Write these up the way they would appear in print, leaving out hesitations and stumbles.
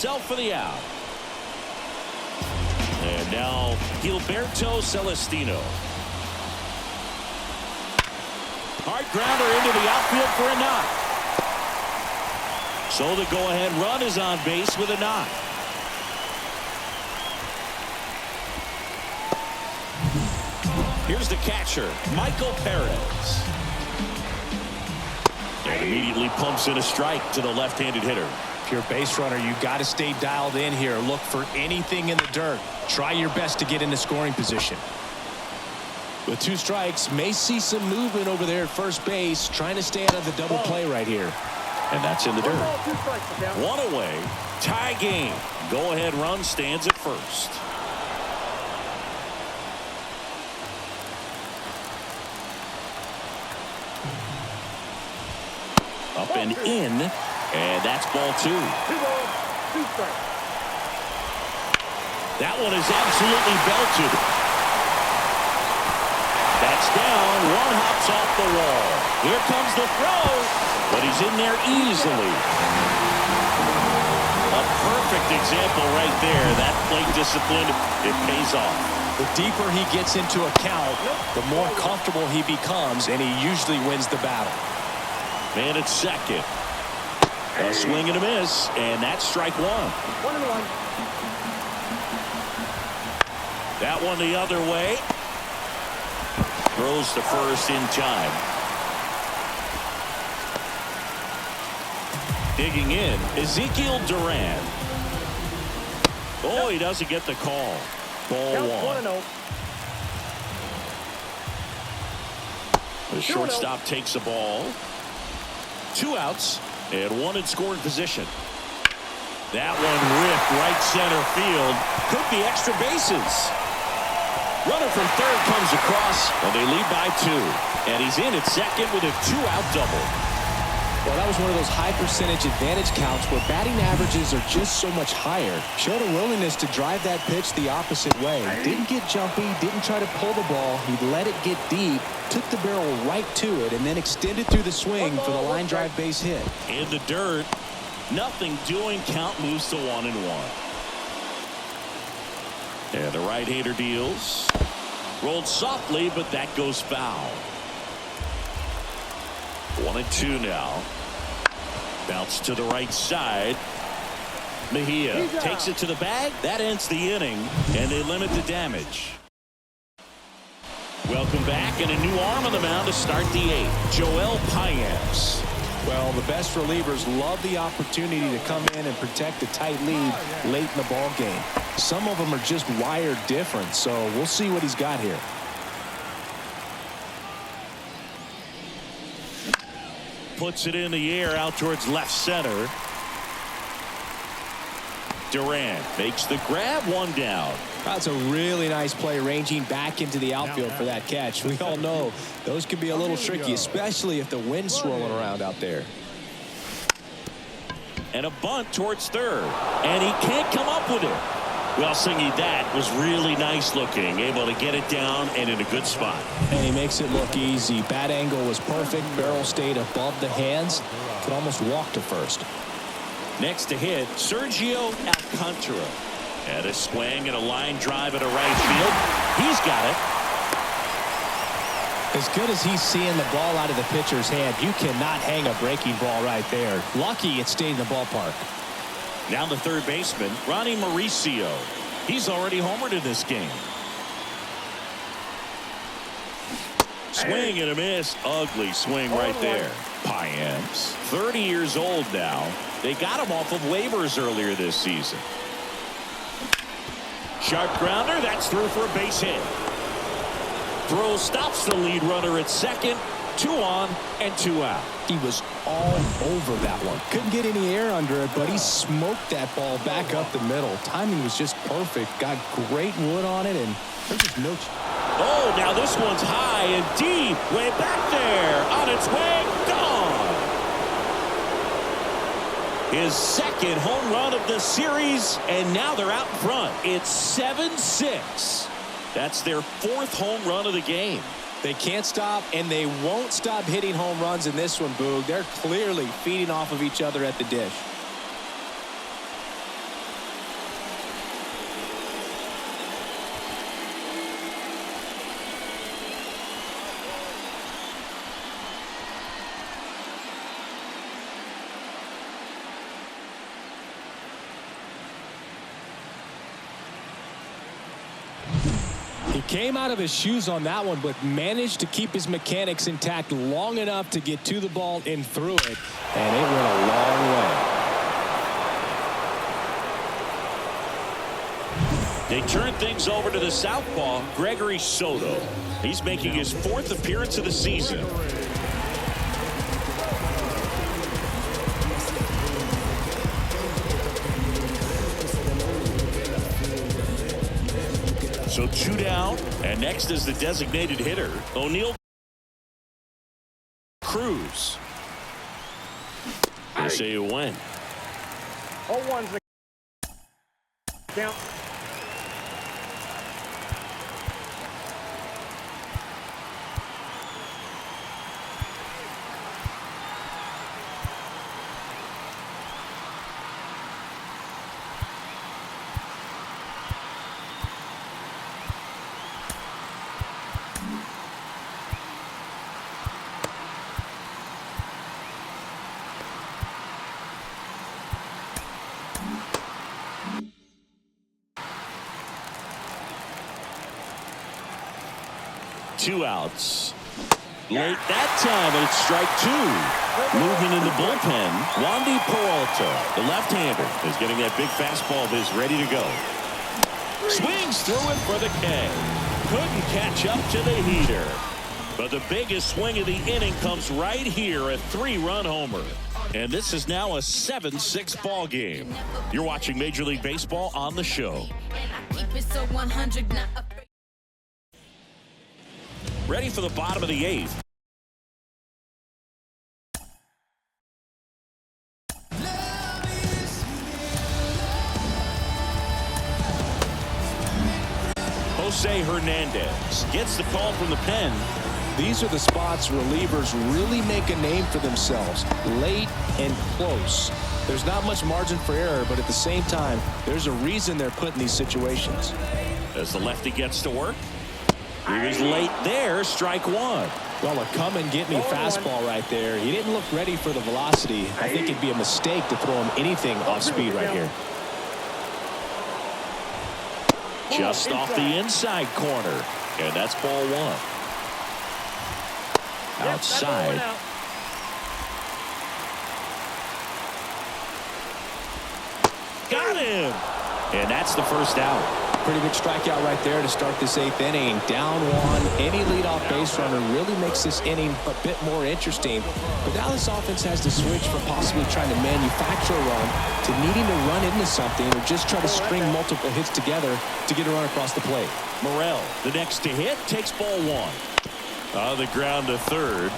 Self for the out. And now Gilberto Celestino. Hard grounder into the outfield for a knock. So the go-ahead run is on base with a knock. Here's the catcher, Michael Perez. And immediately pumps in a strike to the left-handed hitter. If you're a base runner, you got to stay dialed in here. Look for anything in the dirt. Try your best to get into scoring position. With 2 strikes, may see some movement over there at first base, trying to stay out of the double play right here. And that's in the dirt. 1 away, tie game. Go-ahead run stands at first. Up and in, and that's ball 2. That one is absolutely belted. That's down. 1 hops off the wall. Here comes the throw, but he's in there easily. A perfect example right there. That plate discipline, it pays off. The deeper he gets into a count, the more comfortable he becomes, and he usually wins the battle. Man at second. A swing and a miss, and that's strike 1. 1-1. That one the other way. Throws to first in time. Digging in, Ezekiel Duran. Oh, he doesn't get the call. Ball 1. 1-0. The shortstop takes the ball. 2 outs and 1 in scoring position. That one ripped right center field. Could be extra bases. Runner from third comes across, and they lead by 2. And he's in at second with a 2-out double. Well, that was one of those high percentage advantage counts where batting averages are just so much higher. Showed a willingness to drive that pitch the opposite way. Didn't get jumpy, didn't try to pull the ball. He let it get deep, took the barrel right to it, and then extended through the swing for the line drive base hit. In the dirt, nothing doing. Count moves to 1-1. And the right-hander deals. Rolled softly, but that goes foul. 1-2 now. Bounce to the right side. Mejia takes it to the bag. That ends the inning, and they limit the damage. Welcome back, and a new arm on the mound to start the 8th. Joel Payamps. Well, the best relievers love the opportunity to come in and protect a tight lead late in the ball game. Some of them are just wired different, so we'll see what he's got here. Puts it in the air out towards left center. Durant makes the grab, 1 down. That's a really nice play, ranging back into the outfield for that catch. We all know those can be a little tricky, especially if the wind's swirling around out there. And a bunt towards third, and he can't come up with it. Well, Singy, that was really nice looking, able to get it down and in a good spot. And he makes it look easy. Bat angle was perfect. Barrel stayed above the hands. Could almost walk to first. Next to hit, Sergio Alcantara. And a swing and a line drive at a right field. He's got it. As good as he's seeing the ball out of the pitcher's hand, you cannot hang a breaking ball right there. Lucky it stayed in the ballpark. Now the third baseman, Ronnie Mauricio. He's already homered in this game. Swing and a miss. Ugly swing right there. Payamps, 30 years old now. They got him off of waivers earlier this season. Sharp grounder. That's through for a base hit. Throw stops the lead runner at second. 2 on and 2 out. He was all over that one. Couldn't get any air under it, but he smoked that ball back up the middle. Timing was just perfect. Got great wood on it, and there's just no... Oh, now this one's high and deep. Way back there. On its way. Gone. His second home run of the series, and now they're out in front. It's 7-6. That's their 4th home run of the game. They can't stop, and they won't stop hitting home runs in this one, Boog. They're clearly feeding off of each other at the dish. He came out of his shoes on that one, but managed to keep his mechanics intact long enough to get to the ball and through it, and it went a long way. They turn things over to the southpaw, Gregory Soto. He's making his 4th appearance of the season. So 2 down, and next is the designated hitter, O'Neal Cruz. They say you win. 0-1's the count. Two outs. Late that time, and it's strike 2. Moving in the bullpen, Wandy Peralta, the left-hander, is getting that big fastball of his ready to go. Swings through it for the K. Couldn't catch up to the heater. But the biggest swing of the inning comes right here, a 3-run homer. And this is now a 7-6 ball game. You're watching Major League Baseball on the show. Ready for the bottom of the 8th. Jose Hernandez gets the call from the pen. These are the spots relievers really make a name for themselves, late and close. There's not much margin for error, but at the same time, there's a reason they're put in these situations. As the lefty gets to work. He was late there, strike 1. Well, a come-and-get-me fastball right there. He didn't look ready for the velocity. I think it'd be a mistake to throw him anything off speed right here. Just off the inside corner. And that's ball 1. Outside. Got him. And that's the first out. Pretty big strikeout right there to start this 8th inning. Down 1. Any leadoff base runner really makes this inning a bit more interesting. But now this offense has to switch from possibly trying to manufacture a run to needing to run into something or just try to string multiple hits together to get a run across the plate. Morel, the next to hit, takes ball 1. On the ground to third.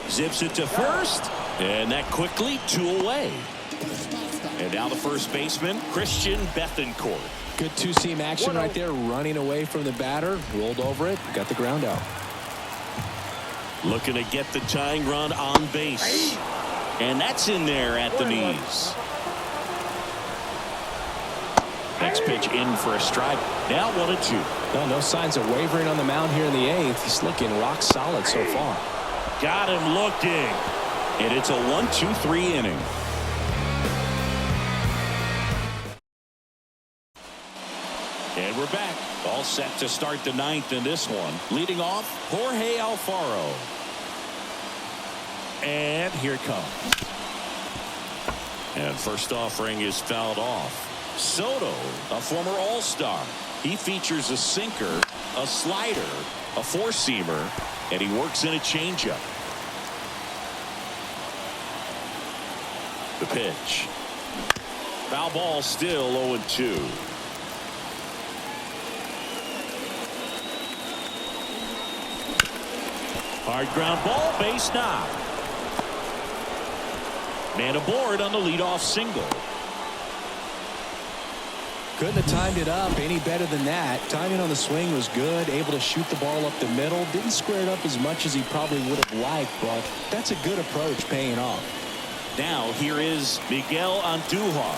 Zips it to first. And that quickly 2 away. And now the first baseman, Christian Bethancourt. Good two-seam action right there, running away from the batter, rolled over it, got the ground out. Looking to get the tying run on base. And that's in there at the knees. Next pitch in for a strike. Now 1-2. Well, no signs of wavering on the mound here in the 8th. He's looking rock solid so far. Got him looking. And it's a 1-2-3 inning. And we're back. All set to start the 9th in this one. Leading off, Jorge Alfaro. And here it comes. And first offering is fouled off. Soto, a former All-Star. He features a sinker, a slider, a four-seamer, and he works in a changeup. The pitch. Foul ball, still 0-2. Hard ground ball, base knock. Man aboard on the leadoff single. Couldn't have timed it up any better than that. Timing on the swing was good. Able to shoot the ball up the middle. Didn't square it up as much as he probably would have liked, but that's a good approach paying off. Now here is Miguel Andujar.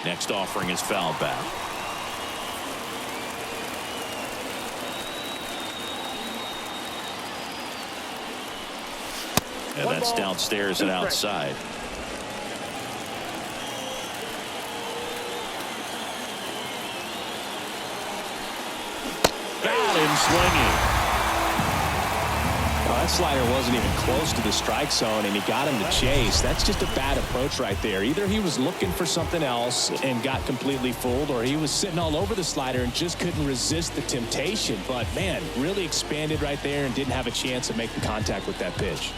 Next offering is fouled back. And that's downstairs and outside. swinging. Well, that slider wasn't even close to the strike zone, and he got him to chase. That's just a bad approach right there. Either he was looking for something else and got completely fooled, or he was sitting all over the slider and just couldn't resist the temptation. But, man, really expanded right there and didn't have a chance of making contact with that pitch.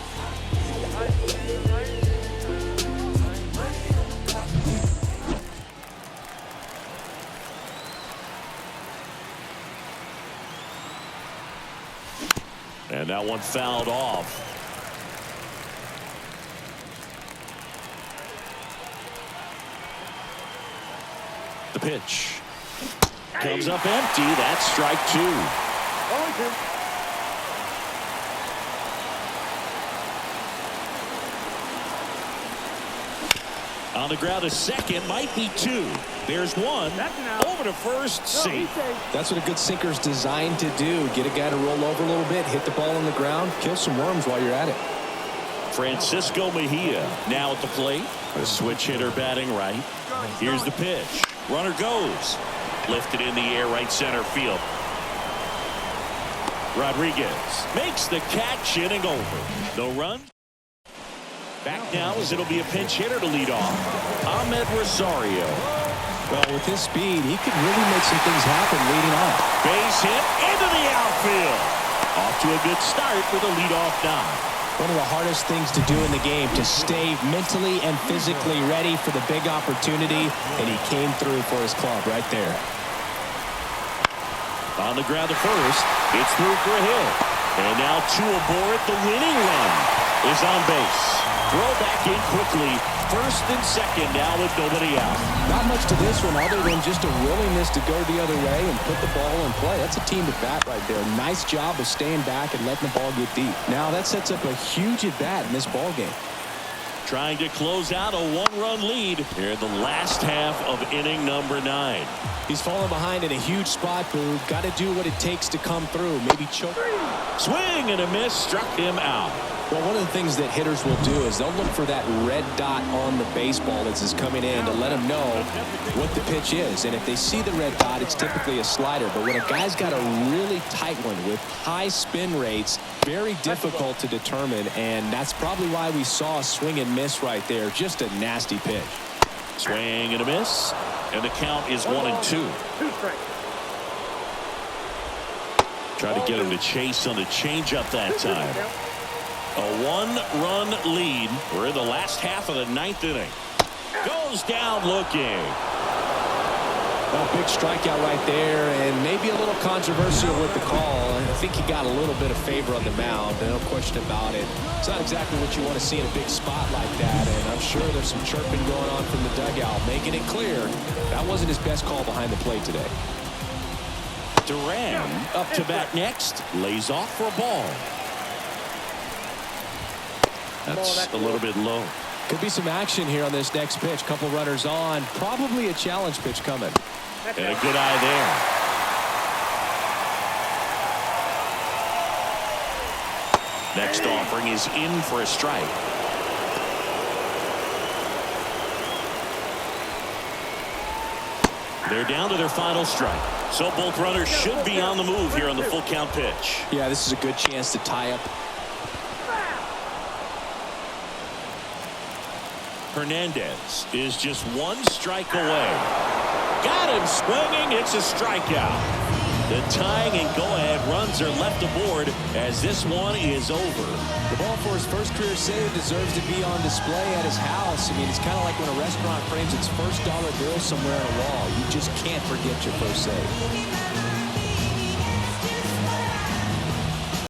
And that one fouled off. The pitch comes up empty. That's strike two. On the ground, a second, might be two. There's one. Over to first, safe. That's what a good sinker's designed to do. Get a guy to roll over a little bit, hit the ball on the ground, kill some worms while you're at it. Francisco Mejia now at the plate. A switch hitter batting right. Here's the pitch. Runner goes. Lifted in the air, right center field. Rodriguez makes the catch, inning over. No run. Back now as it'll be a pinch hitter to lead off. Ahmed Rosario. Well, with his speed, he could really make some things happen leading off. Base hit into the outfield. Off to a good start with a leadoff nod. One of the hardest things to do in the game, to stay mentally and physically ready for the big opportunity, and he came through for his club right there. On the ground to first, it's through for a hit. And now two aboard. The winning run is on base. Throw back in quickly. First and second now with nobody out. Not much to this one other than just a willingness to go the other way and put the ball in play. That's a team at bat right there. Nice job of staying back and letting the ball get deep. Now that sets up a huge at bat in this ball game. Trying to close out a one-run lead here in the last half of inning number 9. He's falling behind in a huge spot, Boo. Got to do what it takes to come through. Maybe choke. Swing and a miss, struck him out. Well, one of the things that hitters will do is they'll look for that red dot on the baseball as it's coming in to let them know what the pitch is. And if they see the red dot, it's typically a slider. But when a guy's got a really tight one with high spin rates, very difficult to determine. And that's probably why we saw a swing and miss right there. Just a nasty pitch. Swing and a miss. And the count is 1-2. Try to get him to chase on the changeup that time. A one-run lead. We're in the last half of the 9th inning. Goes down looking. Well, big strikeout right there, and maybe a little controversial with the call. I think he got a little bit of favor on the mound. No question about it. It's not exactly what you want to see in a big spot like that, and I'm sure there's some chirping going on from the dugout, making it clear that wasn't his best call behind the plate today. Duran up to bat next. Lays off for a ball. That's a little bit low. Could be some action here on this next pitch. Couple runners on. Probably a challenge pitch coming. And a good eye there. Next offering is in for a strike. They're down to their final strike. So both runners should be on the move here on the full count pitch. Yeah, this is a good chance to tie up. Hernandez is just one strike away. Got him swinging. It's a strikeout. The tying and go-ahead runs are left aboard as this one is over. The ball for his first career save deserves to be on display at his house. I mean, it's kind of like when a restaurant frames its first dollar bill somewhere on a wall. You just can't forget your first save.